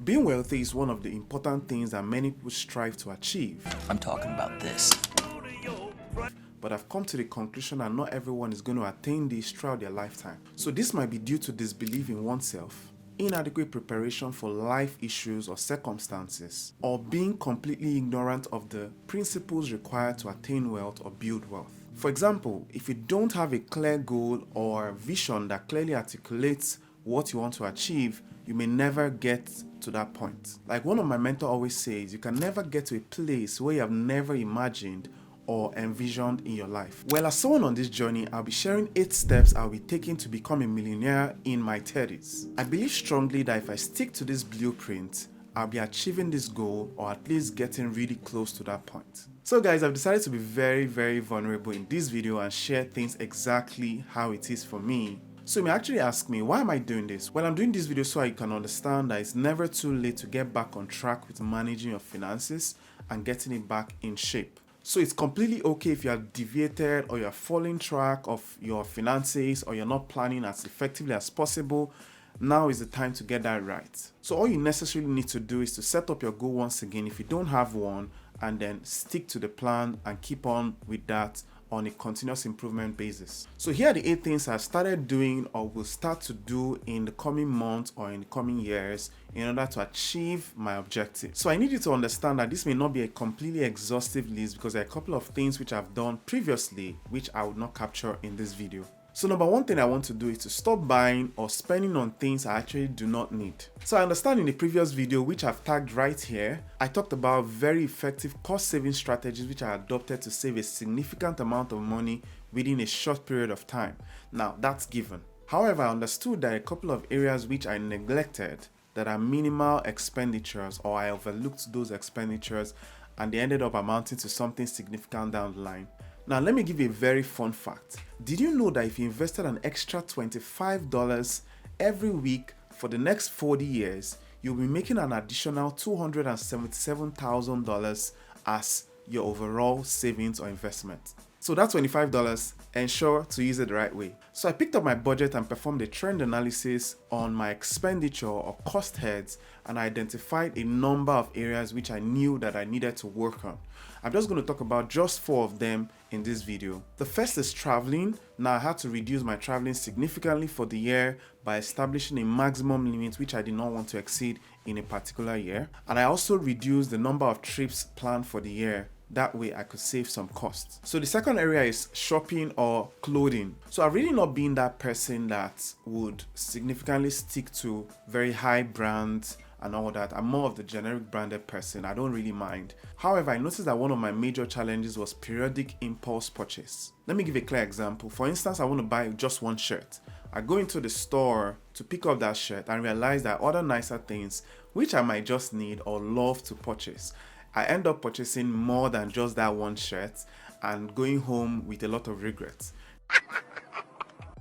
Being wealthy is one of the important things that many people strive to achieve. I'm talking about this. But I've come to the conclusion that not everyone is going to attain this throughout their lifetime. So this might be due to disbelief in oneself, inadequate preparation for life issues or circumstances, or being completely ignorant of the principles required to attain wealth or build wealth. For example, if you don't have a clear goal or vision that clearly articulates what you want to achieve, you may never get to that point. Like one of my mentors always says, you can never get to a place where you have never imagined or envisioned in your life. Well, as someone on this journey, I'll be sharing 8 steps I'll be taking to become a millionaire in my 30s. I believe strongly that if I stick to this blueprint, I'll be achieving this goal or at least getting really close to that point. So guys, I've decided to be very vulnerable in this video and share things exactly how it is for me. So you may actually ask me, why am I doing this? Well, I'm doing this video so I can understand that it's never too late to get back on track with managing your finances and getting it back in shape. So it's completely okay if you are deviated or you're falling track of your finances or you're not planning as effectively as possible. Now is the time to get that right. So all you necessarily need to do is to set up your goal once again if you don't have one, and then stick to the plan and keep on with that on a continuous improvement basis. So here are the 8 things I started doing or will start to do in the coming months or in the coming years in order to achieve my objective. So I need you to understand that this may not be a completely exhaustive list because there are a couple of things which I've done previously which I would not capture in this video. So number one thing I want to do is to stop buying or spending on things I actually do not need. So I understand in the previous video, which I've tagged right here, I talked about very effective cost saving strategies which I adopted to save a significant amount of money within a short period of time. Now that's given. However, I understood that a couple of areas which I neglected that are minimal expenditures, or I overlooked those expenditures and they ended up amounting to something significant down the line. Now, let me give you a very fun fact. Did you know that if you invested an extra $25 every week for the next 40 years, you'll be making an additional $277,000 as your overall savings or investment? So that $25, ensure to use it the right way. So I picked up my budget and performed a trend analysis on my expenditure or cost heads and identified a number of areas which I knew that I needed to work on. I'm just going to talk about just 4 of them in this video. The first is traveling. Now I had to reduce my traveling significantly for the year by establishing a maximum limit which I did not want to exceed in a particular year. And I also reduced the number of trips planned for the year. That way I could save some costs. So the second area is shopping or clothing. So I've really not been that person that would significantly stick to very high brands and all that. I'm more of the generic branded person. I don't really mind. However, I noticed that one of my major challenges was periodic impulse purchase. Let me give a clear example. For instance, I want to buy just one shirt. I go into the store to pick up that shirt and realize that other nicer things which I might just need or love to purchase, I end up purchasing more than just that one shirt and going home with a lot of regrets.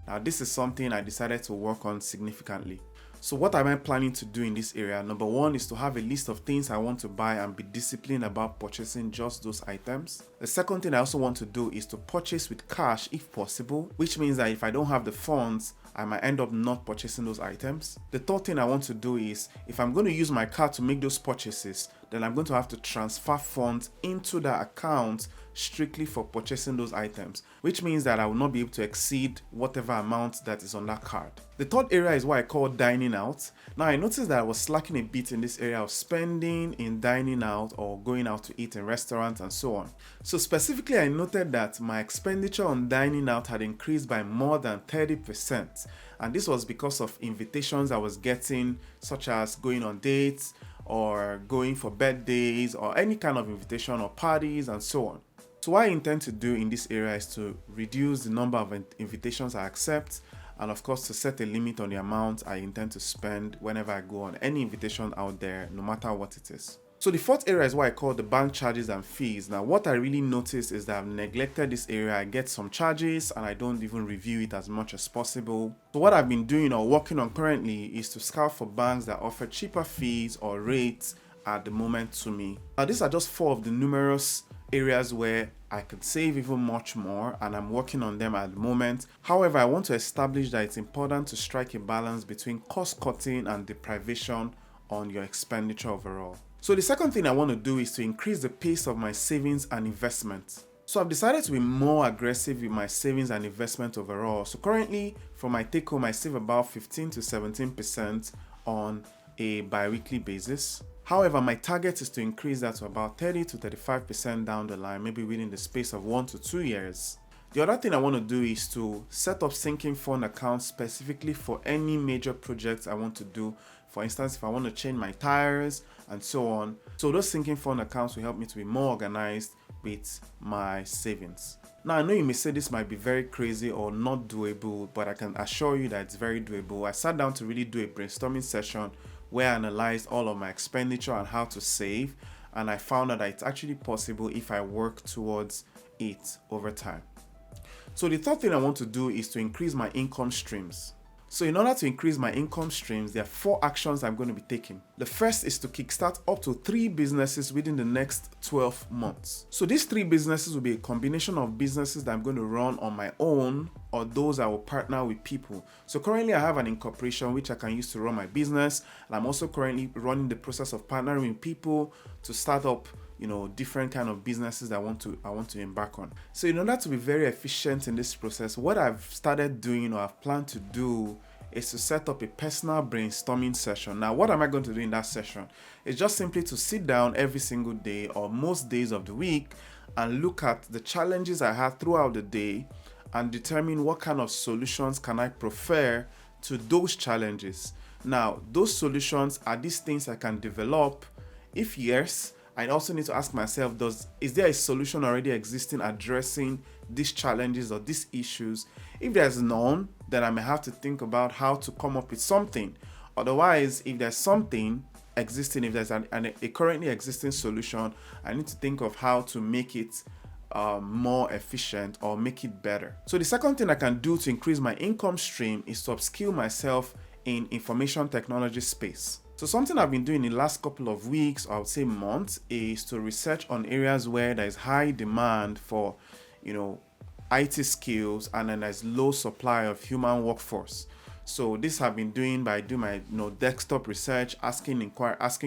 Now, this is something I decided to work on significantly. So what am I planning to do in this area? Number one is to have a list of things I want to buy and be disciplined about purchasing just those items. The second thing I also want to do is to purchase with cash if possible, which means that if I don't have the funds, I might end up not purchasing those items. The third thing I want to do is, if I'm going to use my card to make those purchases, then I'm going to have to transfer funds into that account strictly for purchasing those items, which means that I will not be able to exceed whatever amount that is on that card. The third area is what I call dining out. Now I noticed that I was slacking a bit in this area of spending in dining out or going out to eat in restaurants and so on. So specifically, I noted that my expenditure on dining out had increased by more than 30%. And this was because of invitations I was getting, such as going on dates or going for birthdays or any kind of invitation or parties and so on. So what I intend to do in this area is to reduce the number of invitations I accept, and of course to set a limit on the amount I intend to spend whenever I go on any invitation out there, no matter what it is. So the fourth area is what I call the bank charges and fees. Now what I really noticed is that I've neglected this area. I get some charges and I don't even review it as much as possible. So what I've been doing or working on currently is to scout for banks that offer cheaper fees or rates at the moment to me. Now these are just 4 of the numerous areas where I could save even much more, and I'm working on them at the moment. However, I want to establish that it's important to strike a balance between cost cutting and deprivation on your expenditure overall. So the second thing I want to do is to increase the pace of my savings and investment. So I've decided to be more aggressive with my savings and investment overall. So currently, for my take home, I save about 15 to 17% on a bi-weekly basis. However, my target is to increase that to about 30 to 35% down the line, maybe within the space of 1 to 2 years. The other thing I want to do is to set up sinking fund accounts specifically for any major projects I want to do. For instance, if I want to change my tires and so on. So those sinking fund accounts will help me to be more organized with my savings. Now, I know you may say this might be very crazy or not doable, but I can assure you that it's very doable. I sat down to really do a brainstorming session where I analyzed all of my expenditure and how to save, and I found out that it's actually possible if I work towards it over time. So the third thing I want to do is to increase my income streams. So in order to increase my income streams, there are 4 actions I'm going to be taking. The first is to kickstart up to 3 businesses within the next 12 months. So these 3 businesses will be a combination of businesses that I'm going to run on my own or those I will partner with people. So currently I have an incorporation which I can use to run my business, and I'm also currently running the process of partnering with people to start up different kind of businesses that I want to embark on. So in order to be very efficient in this process, what I've started doing or I've planned to do is to set up a personal brainstorming session. Now, what am I going to do in that session? It's just simply to sit down every single day or most days of the week and look at the challenges I had throughout the day and determine what kind of solutions can I prefer to those challenges. Now, those solutions are these things I can develop. If yes, I also need to ask myself, is there a solution already existing addressing these challenges or these issues? If there's none, then I may have to think about how to come up with something. Otherwise, if there's something existing, if there's a currently existing solution, I need to think of how to make it more efficient or make it better. So the second thing I can do to increase my income stream is to upskill myself in information technology space. So something I've been doing in the last couple of weeks, or I would say months, is to research on areas where there is high demand for, IT skills, and then there's low supply of human workforce. So this I've been doing by doing my desktop research, asking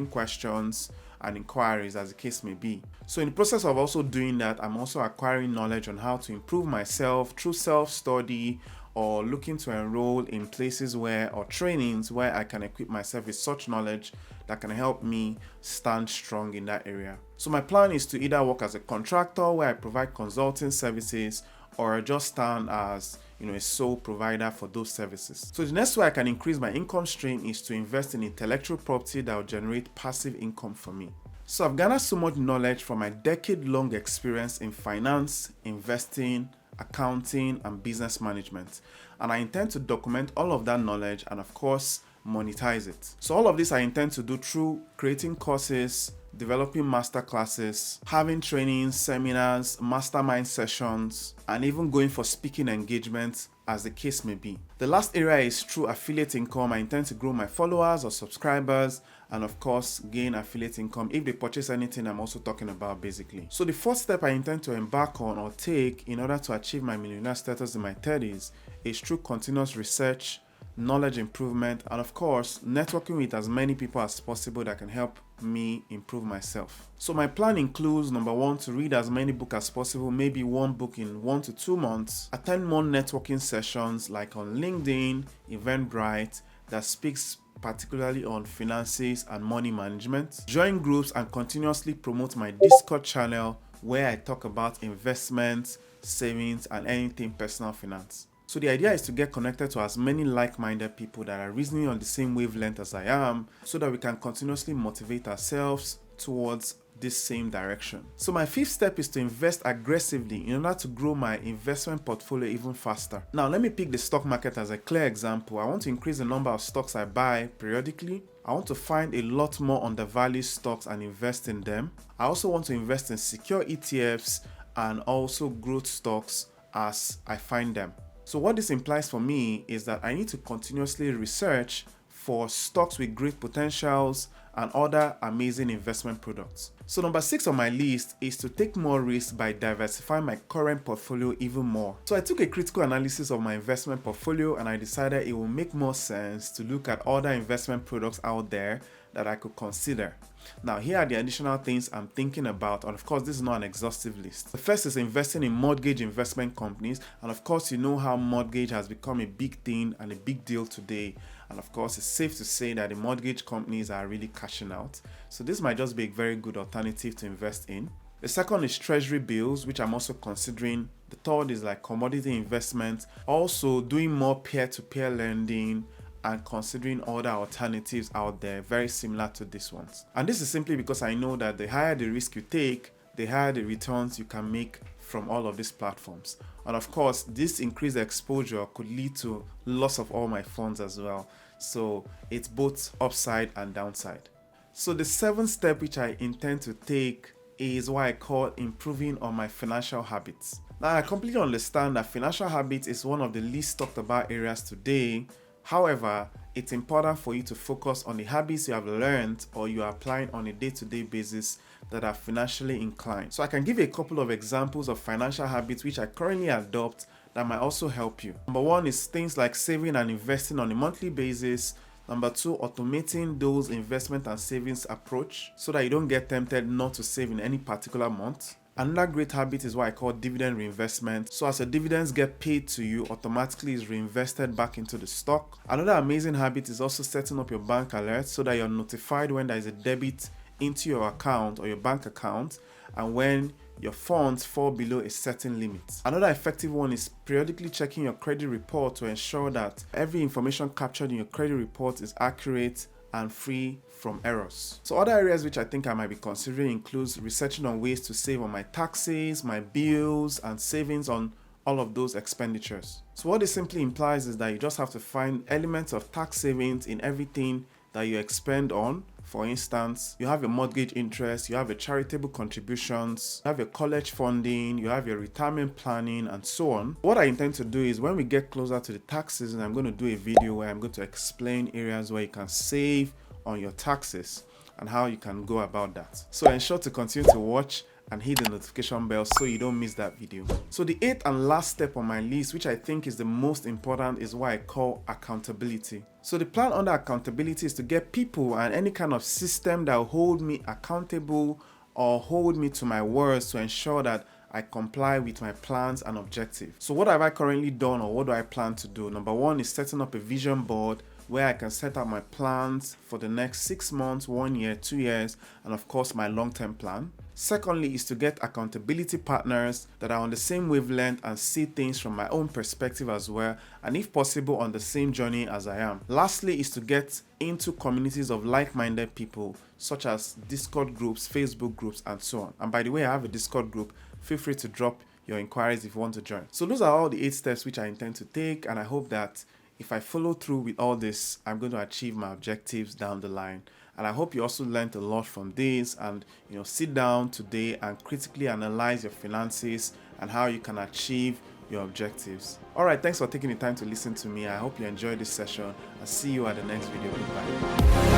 questions and inquiries as the case may be. So in the process of also doing that, I'm also acquiring knowledge on how to improve myself through self-study or looking to enroll in places or trainings where I can equip myself with such knowledge that can help me stand strong in that area. So my plan is to either work as a contractor where I provide consulting services, or just stand as a sole provider for those services. So the next way I can increase my income stream is to invest in intellectual property that will generate passive income for me. So I've gathered so much knowledge from my decade-long experience in finance, investing, accounting, and business management, and I intend to document all of that knowledge and of course monetize it. So all of this I intend to do through creating courses, developing master classes, having trainings, seminars, mastermind sessions, and even going for speaking engagements as the case may be. The last area is through affiliate income. I intend to grow my followers or subscribers and of course gain affiliate income if they purchase anything I'm also talking about basically. So the fourth step I intend to embark on or take in order to achieve my millionaire status in my 30s is through continuous research, knowledge improvement, and of course networking with as many people as possible that can help me improve myself. So my plan includes, number 1, to read as many books as possible, maybe one book in 1 to 2 months, attend more networking sessions like on LinkedIn, Eventbrite that speaks particularly on finances and money management, join groups and continuously promote my Discord channel where I talk about investments, savings, and anything personal finance. So the idea is to get connected to as many like-minded people that are reasoning on the same wavelength as I am, so that we can continuously motivate ourselves towards this same direction. So my fifth step is to invest aggressively in order to grow my investment portfolio even faster. Now let me pick the stock market as a clear example. I want to increase the number of stocks I buy periodically. I want to find a lot more undervalued stocks and invest in them. I also want to invest in secure ETFs and also growth stocks as I find them. So what this implies for me is that I need to continuously research for stocks with great potentials and other amazing investment products. So number 6 on my list is to take more risks by diversifying my current portfolio even more. So I took a critical analysis of my investment portfolio and I decided it will make more sense to look at other investment products out there that I could consider. Now, here are the additional things I'm thinking about, and of course, this is not an exhaustive list. The first is investing in mortgage investment companies, and of course, you know how mortgage has become a big thing and a big deal today. And of course, it's safe to say that the mortgage companies are really cashing out. So this might just be a very good alternative to invest in. The second is treasury bills, which I'm also considering. The third is like commodity investment, also doing more peer-to-peer lending, and considering other alternatives out there very similar to these ones. And this is simply because I know that the higher the risk you take, the higher the returns you can make from all of these platforms. And of course, this increased exposure could lead to loss of all my funds as well. So it's both upside and downside. So the seventh step which I intend to take is what I call improving on my financial habits. Now, I completely understand that financial habits is one of the least talked about areas today. However, it's important for you to focus on the habits you have learned or you are applying on a day-to-day basis that are financially inclined. So I can give you a couple of examples of financial habits which I currently adopt that might also help you. Number one is things like saving and investing on a monthly basis. Number two, automating those investment and savings approach so that you don't get tempted not to save in any particular month. Another great habit is what I call dividend reinvestment. So as your dividends get paid to you, automatically is reinvested back into the stock. Another amazing habit is also setting up your bank alerts so that you're notified when there is a debit into your account or your bank account and when your funds fall below a certain limit. Another effective one is periodically checking your credit report to ensure that every information captured in your credit report is accurate and free from errors. So other areas which I think I might be considering includes researching on ways to save on my taxes, my bills, and savings on all of those expenditures. So what this simply implies is that you just have to find elements of tax savings in everything that you expend on. For instance, you have your mortgage interest, you have your charitable contributions, you have your college funding, you have your retirement planning, and so on. What I intend to do is when we get closer to the tax season, I'm going to do a video where I'm going to explain areas where you can save on your taxes and how you can go about that. So ensure to continue to watch and hit the notification bell so you don't miss that video. So the eighth and last step on my list, which I think is the most important, is what I call accountability. So the plan under accountability is to get people and any kind of system that will hold me accountable or hold me to my words to ensure that I comply with my plans and objectives. So what have I currently done or what do I plan to do? Number one is setting up a vision board where I can set out my plans for the next 6 months, 1 year, 2 years, and of course my long-term plan. Secondly is to get accountability partners that are on the same wavelength and see things from my own perspective as well, and if possible on the same journey as I am. Lastly is to get into communities of like-minded people such as Discord groups, Facebook groups, and so on. And by the way, I have a Discord group. Feel free to drop your inquiries if you want to join. So those are all the 8 steps which I intend to take, and I hope that if I follow through with all this, I'm going to achieve my objectives down the line. And I hope you also learned a lot from this and sit down today and critically analyze your finances and how you can achieve your objectives. Alright, thanks for taking the time to listen to me. I hope you enjoyed this session. I'll see you at the next video. Goodbye.